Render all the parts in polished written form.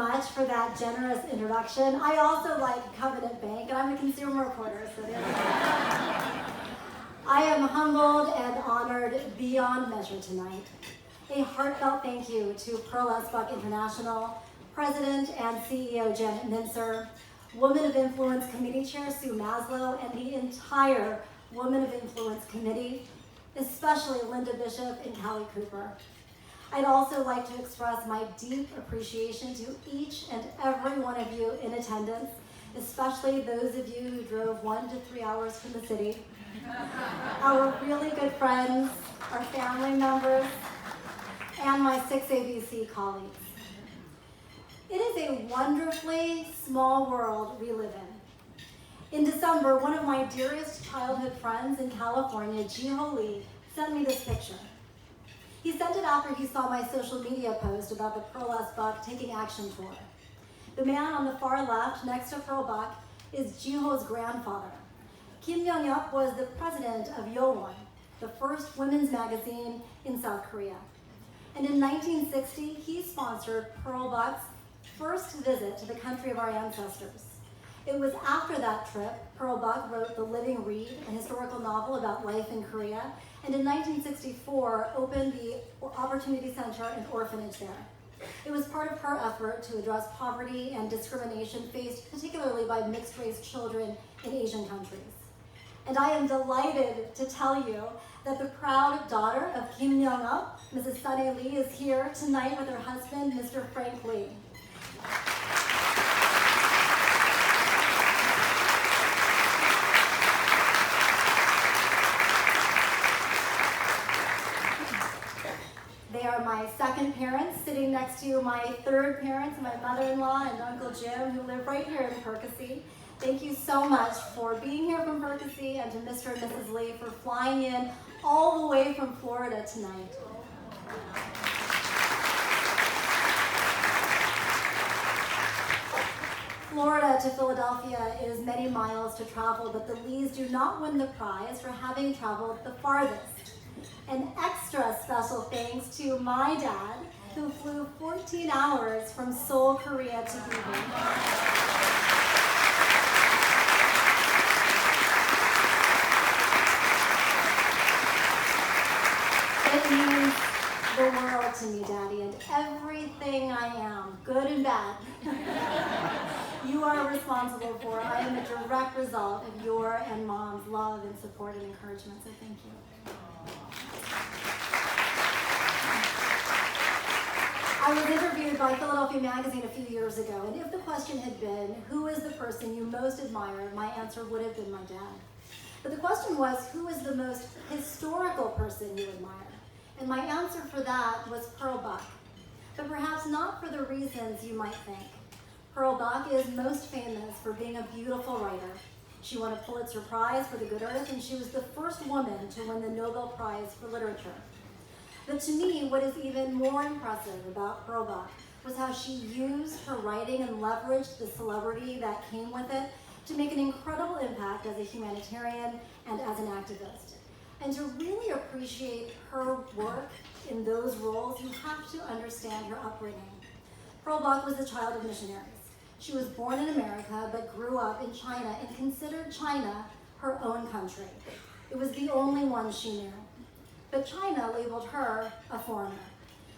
much for that generous introduction. I also like Covenant Bank, and I'm a consumer reporter, so there we go. I am humbled and honored beyond measure tonight. A heartfelt thank you to Pearl S. Buck International, President and CEO Janet Mincer, Women of Influence Committee Chair Sue Maslow, and the entire Women of Influence Committee, especially Linda Bishop and Callie Cooper. I'd also like to express my deep appreciation to each and every one of you in attendance, especially those of you who drove 1 to 3 hours from the city, our really good friends, our family members, and my 6ABC colleagues. It is a wonderfully small world we live in. In December, one of my dearest childhood friends in California, Jiho Lee, sent me this picture. He sent it after he saw my social media post about the Pearl S. Buck Taking Action Tour. The man on the far left, next to Pearl Buck, is Jiho's grandfather. Kim Myung-yup was the president of Yowon, the first women's magazine in South Korea. And in 1960, he sponsored Pearl Buck's first visit to the country of our ancestors. It was after that trip, Pearl Buck wrote The Living Reed, a historical novel about life in Korea, and in 1964 opened the Opportunity Center and orphanage there. It was part of her effort to address poverty and discrimination faced particularly by mixed-race children in Asian countries. And I am delighted to tell you that the proud daughter of Kim Myung-up, Mrs. Sunny Lee, is here tonight with her husband, Mr. Frank Lee. They are my second parents, sitting next to my third parents, my mother-in-law and Uncle Jim, who live right here in Percy. Thank you so much for being here from Percy, and to Mr. and Mrs. Lee for flying in all the way from Florida tonight. Florida to Philadelphia is many miles to travel, but the Lees do not win the prize for having traveled the farthest. An extra special thanks to my dad, who flew 14 hours from Seoul, Korea to be here. It means the world to me, Daddy, and everything I am, good and bad, you are responsible for. I am a direct result of your and Mom's love and support and encouragement, so thank you. I was interviewed by Philadelphia Magazine a few years ago, and if the question had been, who is the person you most admire, my answer would have been my dad. But the question was, who is the most historical person you admire? And my answer for that was Pearl Buck, but perhaps not for the reasons you might think. Pearl Buck is most famous for being a beautiful writer. She won a Pulitzer Prize for The Good Earth, and she was the first woman to win the Nobel Prize for Literature. But to me, what is even more impressive about Pearl Buck was how she used her writing and leveraged the celebrity that came with it to make an incredible impact as a humanitarian and as an activist. And to really appreciate her work in those roles, you have to understand her upbringing. Pearl Buck was the child of missionaries. She was born in America, but grew up in China and considered China her own country. It was the only one she knew. But China labeled her a foreigner.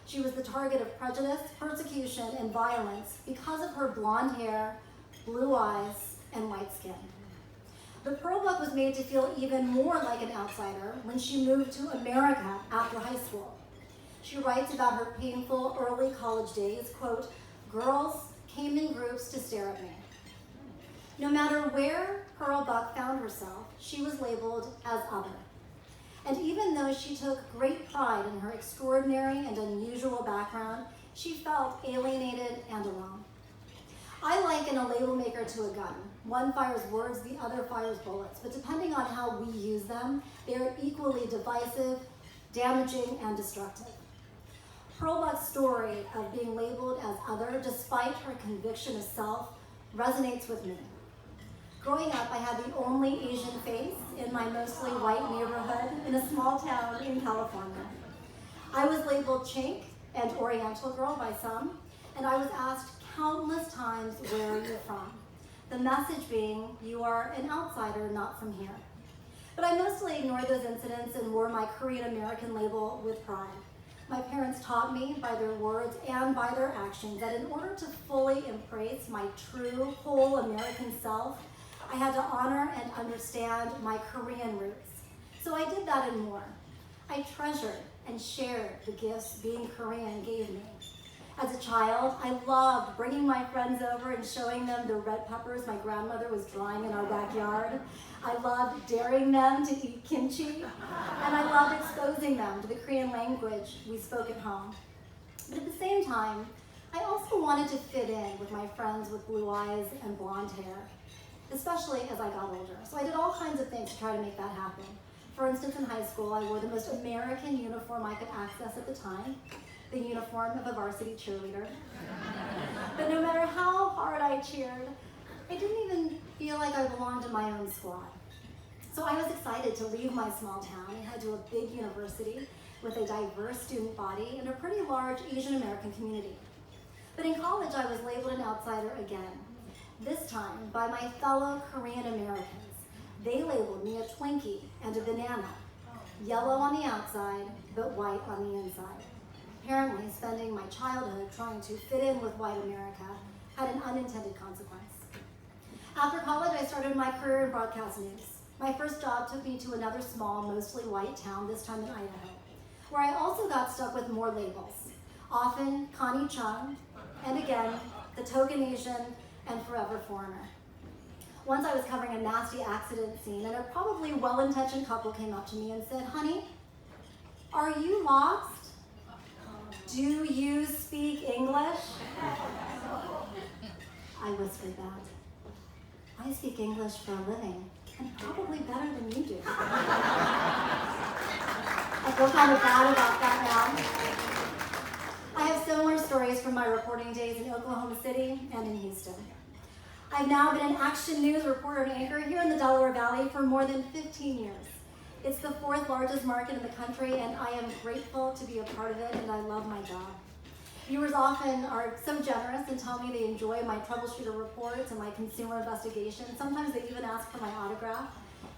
She was the target of prejudice, persecution, and violence because of her blonde hair, blue eyes, and white skin. But Pearl Buck was made to feel even more like an outsider when she moved to America after high school. She writes about her painful early college days, quote, "Girls came in groups to stare at me." No matter where Pearl Buck found herself, she was labeled as other. And even though she took great pride in her extraordinary and unusual background, she felt alienated and alone. I liken a label maker to a gun. One fires words, the other fires bullets, but depending on how we use them, they are equally divisive, damaging, and destructive. Pearl Buck's story of being labeled as other, despite her conviction of self, resonates with me. Growing up, I had the only Asian face in my mostly white neighborhood in a small town in California. I was labeled chink and Oriental girl by some, and I was asked countless times where you're from. The message being, you are an outsider, not from here. But I mostly ignored those incidents and wore my Korean American label with pride. My parents taught me by their words and by their actions that in order to fully embrace my true, whole American self, I had to honor and understand my Korean roots. So I did that and more. I treasured and shared the gifts being Korean gave me. As a child, I loved bringing my friends over and showing them the red peppers my grandmother was drying in our backyard. I loved daring them to eat kimchi, and I loved exposing them to the Korean language we spoke at home. But at the same time, I also wanted to fit in with my friends with blue eyes and blonde hair, especially as I got older. So I did all kinds of things to try to make that happen. For instance, in high school, I wore the most American uniform I could access at the time, the uniform of a varsity cheerleader. But no matter how hard I cheered, I didn't even feel like I belonged in my own squad. So I was excited to leave my small town and head to a big university with a diverse student body and a pretty large Asian American community. But in college, I was labeled an outsider again, this time by my fellow Korean Americans. They labeled me a Twinkie and a banana, yellow on the outside, but white on the inside. Apparently, spending my childhood trying to fit in with white America had an unintended consequence. After college, I started my career in broadcast news. My first job took me to another small, mostly white town, this time in Idaho, where I also got stuck with more labels, often Connie Chung, and again, the token Asian and forever foreigner. Once I was covering a nasty accident scene, and a probably well-intentioned couple came up to me and said, "Honey, are you lost? Do you speak English?" I whispered that. "I speak English for a living, and probably better than you do." I feel kind of bad about that now. I have similar stories from my reporting days in Oklahoma City and in Houston. I've now been an action news reporter and anchor here in the Delaware Valley for more than 15 years. It's the 4th largest market in the country, and I am grateful to be a part of it, and I love my job. Viewers often are so generous and tell me they enjoy my troubleshooter reports and my consumer investigations. Sometimes they even ask for my autograph,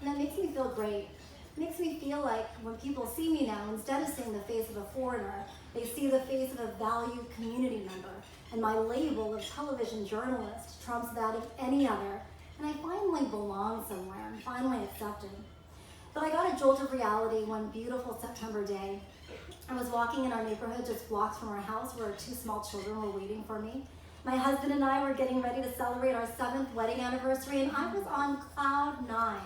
and that makes me feel great. It makes me feel like when people see me now, instead of seeing the face of a foreigner, they see the face of a valued community member, and my label of television journalist trumps that of any other, and I finally belong somewhere. I'm finally accepted. But I got a jolt of reality one beautiful September day. I was walking in our neighborhood just blocks from our house where our 2 small children were waiting for me. My husband and I were getting ready to celebrate our 7th wedding anniversary, and I was on cloud 9,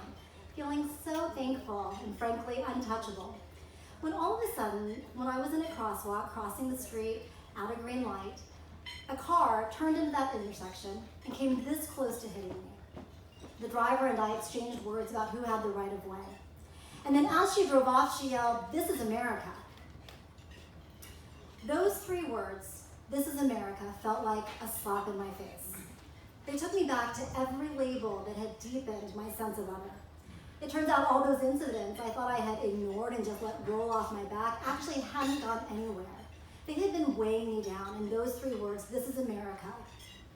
feeling so thankful and frankly untouchable. When all of a sudden, when I was in a crosswalk crossing the street at a green light, a car turned into that intersection and came this close to hitting me. The driver and I exchanged words about who had the right of way. And then as she drove off, she yelled, "This is America." Those 3 words, "This is America," felt like a slap in my face. They took me back to every label that had deepened my sense of other. It turns out all those incidents I thought I had ignored and just let roll off my back actually hadn't gone anywhere. They had been weighing me down, and those 3 words, "This is America,"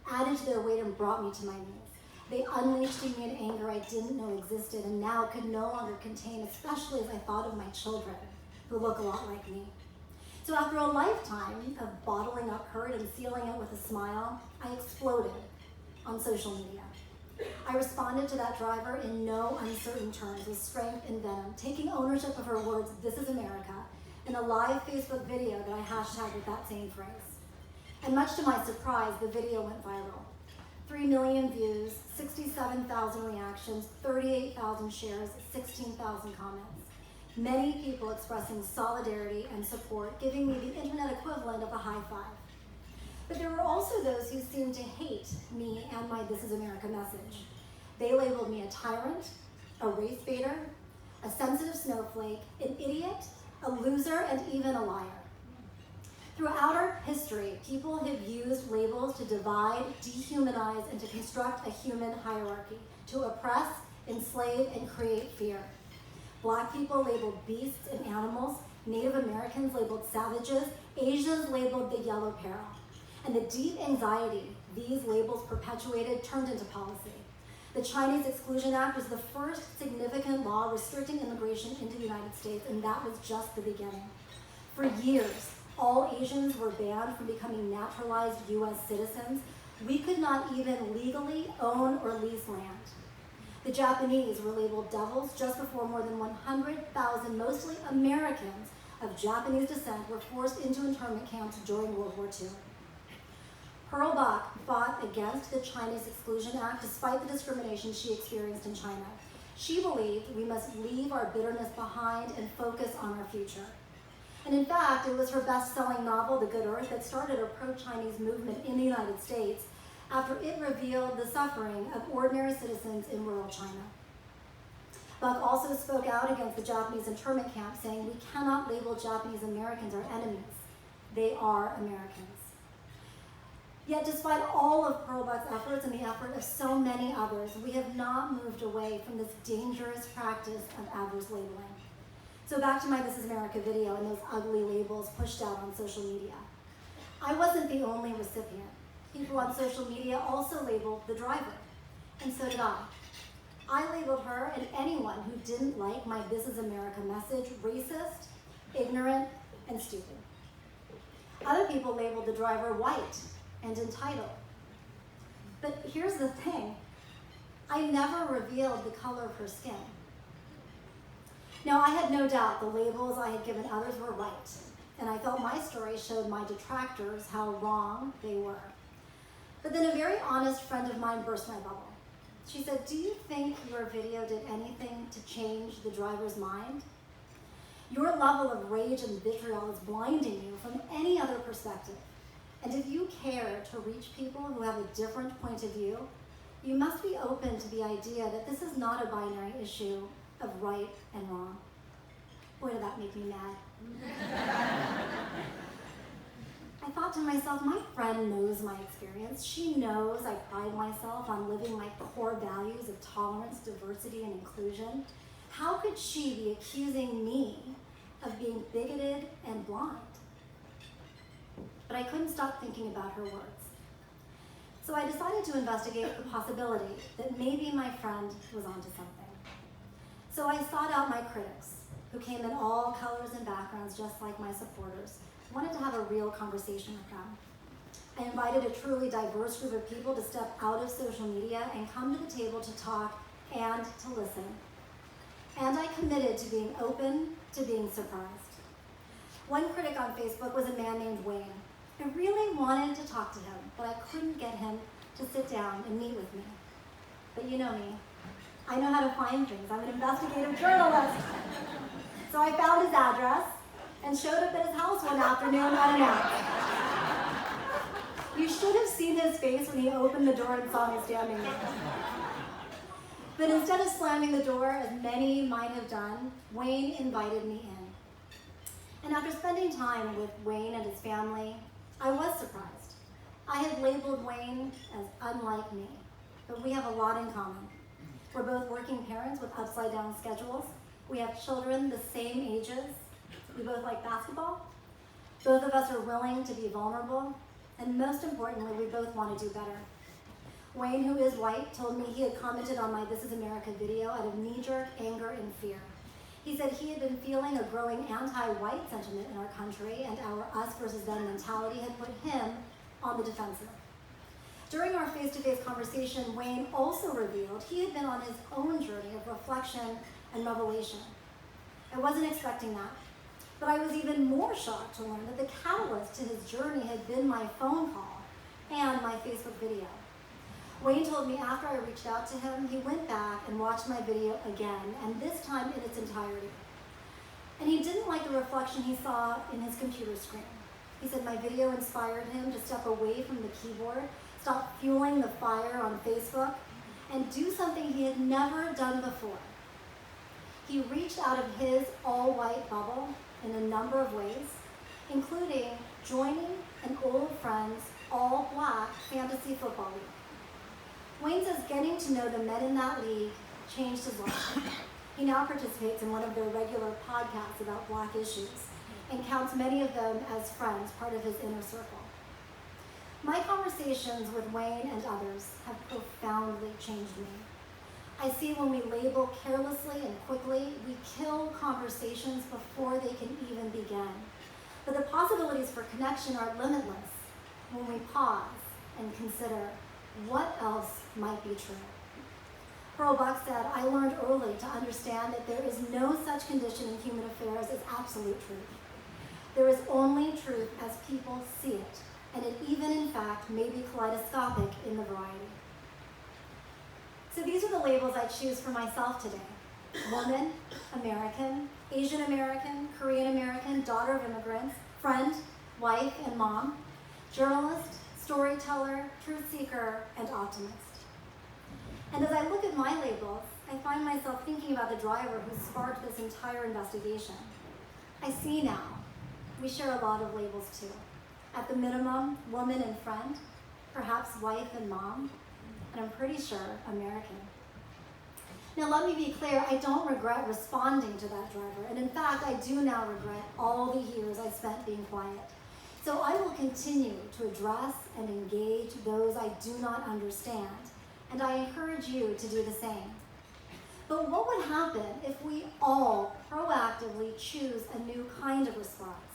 added to their weight and brought me to my knees. They unleashed in me an anger I didn't know existed and now could no longer contain, especially as I thought of my children, who look a lot like me. So after a lifetime of bottling up hurt and sealing it with a smile, I exploded on social media. I responded to that driver in no uncertain terms with strength and venom, taking ownership of her words, "This is America," in a live Facebook video that I hashtagged with that same phrase. And much to my surprise, the video went viral. 3 million views, 67,000 reactions, 38,000 shares, 16,000 comments. Many people expressing solidarity and support, giving me the internet equivalent of a high five. But there were also those who seemed to hate me and my "This is America" message. They labeled me a tyrant, a race baiter, a sensitive snowflake, an idiot, a loser, and even a liar. Throughout our history, people have used labels to divide, dehumanize, and to construct a human hierarchy, to oppress, enslave, and create fear. Black people labeled beasts and animals, Native Americans labeled savages, Asians labeled the yellow peril. And the deep anxiety these labels perpetuated turned into policy. The Chinese Exclusion Act was the first significant law restricting immigration into the United States, and that was just the beginning. For years, all Asians were banned from becoming naturalized U.S. citizens. We could not even legally own or lease land. The Japanese were labeled devils just before more than 100,000, mostly Americans, of Japanese descent were forced into internment camps during World War II. Pearl Bach fought against the Chinese Exclusion Act despite the discrimination she experienced in China. She believed we must leave our bitterness behind and focus on our future. And in fact, it was her best-selling novel, The Good Earth, that started a pro-Chinese movement in the United States after it revealed the suffering of ordinary citizens in rural China. Bach also spoke out against the Japanese internment camp, saying, "We cannot label Japanese Americans our enemies. They are Americans." Yet despite all of Pearl Bach's efforts and the effort of so many others, we have not moved away from this dangerous practice of adverse labeling. So back to my This Is America video and those ugly labels pushed out on social media. I wasn't the only recipient. People on social media also labeled the driver, and so did I. I labeled her and anyone who didn't like my This Is America message racist, ignorant, and stupid. Other people labeled the driver white and entitled. But here's the thing, I never revealed the color of her skin. Now, I had no doubt the labels I had given others were right, and I felt my story showed my detractors how wrong they were. But then a very honest friend of mine burst my bubble. She said, "Do you think your video did anything to change the driver's mind? Your level of rage and vitriol is blinding you from any other perspective. And if you care to reach people who have a different point of view, you must be open to the idea that this is not a binary issue of right and wrong." Boy, did that make me mad. I thought to myself, my friend knows my experience. She knows I pride myself on living my core values of tolerance, diversity, and inclusion. How could she be accusing me of being bigoted and blind? But I couldn't stop thinking about her words. So I decided to investigate the possibility that maybe my friend was onto something. So I sought out my critics, who came in all colors and backgrounds just like my supporters. I wanted to have a real conversation with them. I invited a truly diverse group of people to step out of social media and come to the table to talk and to listen. And I committed to being open to being surprised. One critic on Facebook was a man named Wayne. I really wanted to talk to him, but I couldn't get him to sit down and meet with me. But you know me. I know how to find things. I'm an investigative journalist. So I found his address and showed up at his house one afternoon unannounced. You should have seen his face when he opened the door and saw me standing there. But instead of slamming the door, as many might have done, Wayne invited me in. And after spending time with Wayne and his family, I was surprised. I had labeled Wayne as unlike me, but we have a lot in common. We're both working parents with upside-down schedules. We have children the same ages. We both like basketball. Both of us are willing to be vulnerable. And most importantly, we both want to do better. Wayne, who is white, told me he had commented on my This Is America video out of knee-jerk anger and fear. He said he had been feeling a growing anti-white sentiment in our country, and our us versus them mentality had put him on the defensive. During our face-to-face conversation, Wayne also revealed he had been on his own journey of reflection and revelation. I wasn't expecting that, but I was even more shocked to learn that the catalyst to his journey had been my phone call and my Facebook video. Wayne told me after I reached out to him, he went back and watched my video again, and this time in its entirety. And he didn't like the reflection he saw in his computer screen. He said my video inspired him to step away from the keyboard, stop fueling the fire on Facebook, and do something he had never done before. He reached out of his all-white bubble in a number of ways, including joining an old friend's all-black fantasy football league. Wayne says getting to know the men in that league changed his life. He now participates in one of their regular podcasts about Black issues and counts many of them as friends, part of his inner circle. My conversations with Wayne and others have profoundly changed me. I see when we label carelessly and quickly, we kill conversations before they can even begin. But the possibilities for connection are limitless when we pause and consider what else might be true. Pearl Buck said, "I learned early to understand that there is no such condition in human affairs as absolute truth. There is only truth as people see it, and it even in fact may be kaleidoscopic in the variety." So these are the labels I choose for myself today. Woman, American, Asian American, Korean American, daughter of immigrants, friend, wife, and mom, journalist, storyteller, truth seeker, and optimist. And as I look at my labels, I find myself thinking about the driver who sparked this entire investigation. I see now, we share a lot of labels too. At the minimum, woman and friend, perhaps wife and mom, and I'm pretty sure American. Now let me be clear, I don't regret responding to that driver, and in fact, I do now regret all the years I spent being quiet. So I will continue to address and engage those I do not understand, and I encourage you to do the same. But what would happen if we all proactively choose a new kind of response?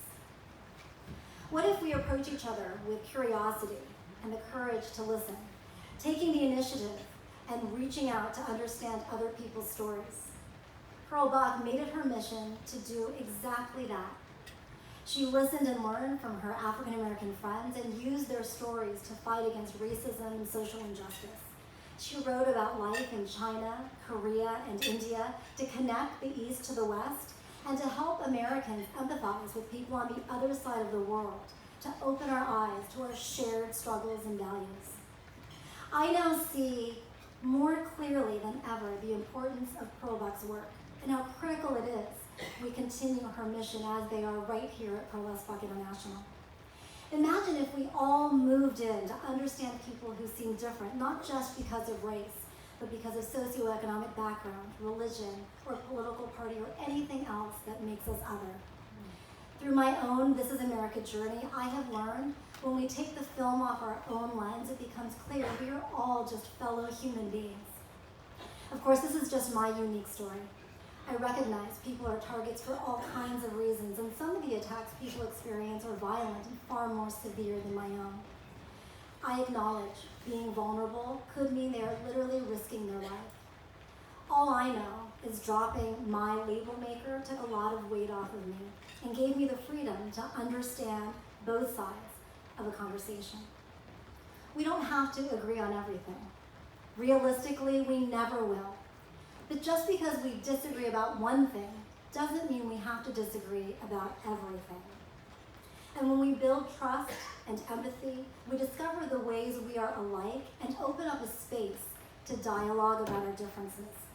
What if we approach each other with curiosity and the courage to listen, taking the initiative and reaching out to understand other people's stories? Pearl Buck made it her mission to do exactly that. She listened and learned from her African American friends and used their stories to fight against racism and social injustice. She wrote about life in China, Korea, and India to connect the East to the West and to help Americans empathize with people on the other side of the world, to open our eyes to our shared struggles and values. I now see more clearly than ever the importance of Pearl Buck's work and how critical it is we continue her mission as they are right here at Pearl S. Buck International. Imagine if we all moved in to understand people who seem different, not just because of race, but because of socioeconomic background, religion, or political party, or anything else that makes us other. Through my own This Is America journey, I have learned when we take the film off our own lens, it becomes clear we are all just fellow human beings. Of course, this is just my unique story. I recognize people are targets for all kinds of reasons, and some of the attacks people experience are violent and far more severe than my own. I acknowledge being vulnerable could mean they are literally risking their life. All I know is dropping my label maker took a lot of weight off of me and gave me the freedom to understand both sides of a conversation. We don't have to agree on everything. Realistically, we never will. But just because we disagree about one thing doesn't mean we have to disagree about everything. And when we build trust and empathy, we discover the ways we are alike and open up a space to dialogue about our differences.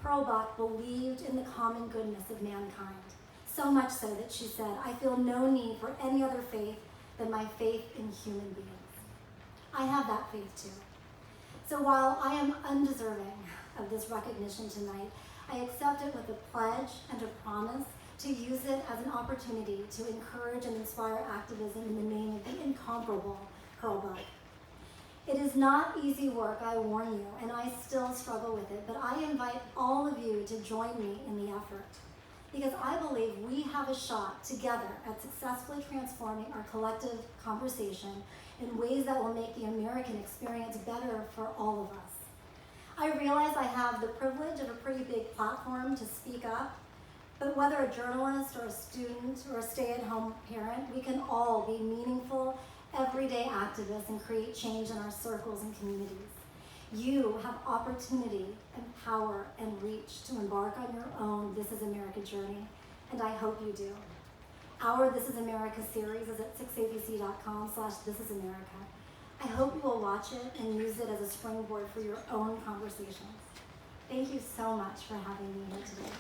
Pearl Buck believed in the common goodness of mankind, so much so that she said, "I feel no need for any other faith than my faith in human beings." I have that faith too. So while I am undeserving of this recognition tonight, I accept it with a pledge and a promise to use it as an opportunity to encourage and inspire activism in the name of the incomparable Pearl Buck. It is not easy work, I warn you, and I still struggle with it, but I invite all of you to join me in the effort, because I believe we have a shot together at successfully transforming our collective conversation in ways that will make the American experience better for all of us. I realize I have the privilege of a pretty big platform to speak up, but whether a journalist or a student or a stay-at-home parent, we can all be meaningful, everyday activists and create change in our circles and communities. You have opportunity and power and reach to embark on your own This Is America journey, and I hope you do. Our This Is America series is at 6abc.com/thisisamerica. I hope you will watch it and use it as a springboard for your own conversations. Thank you so much for having me here today.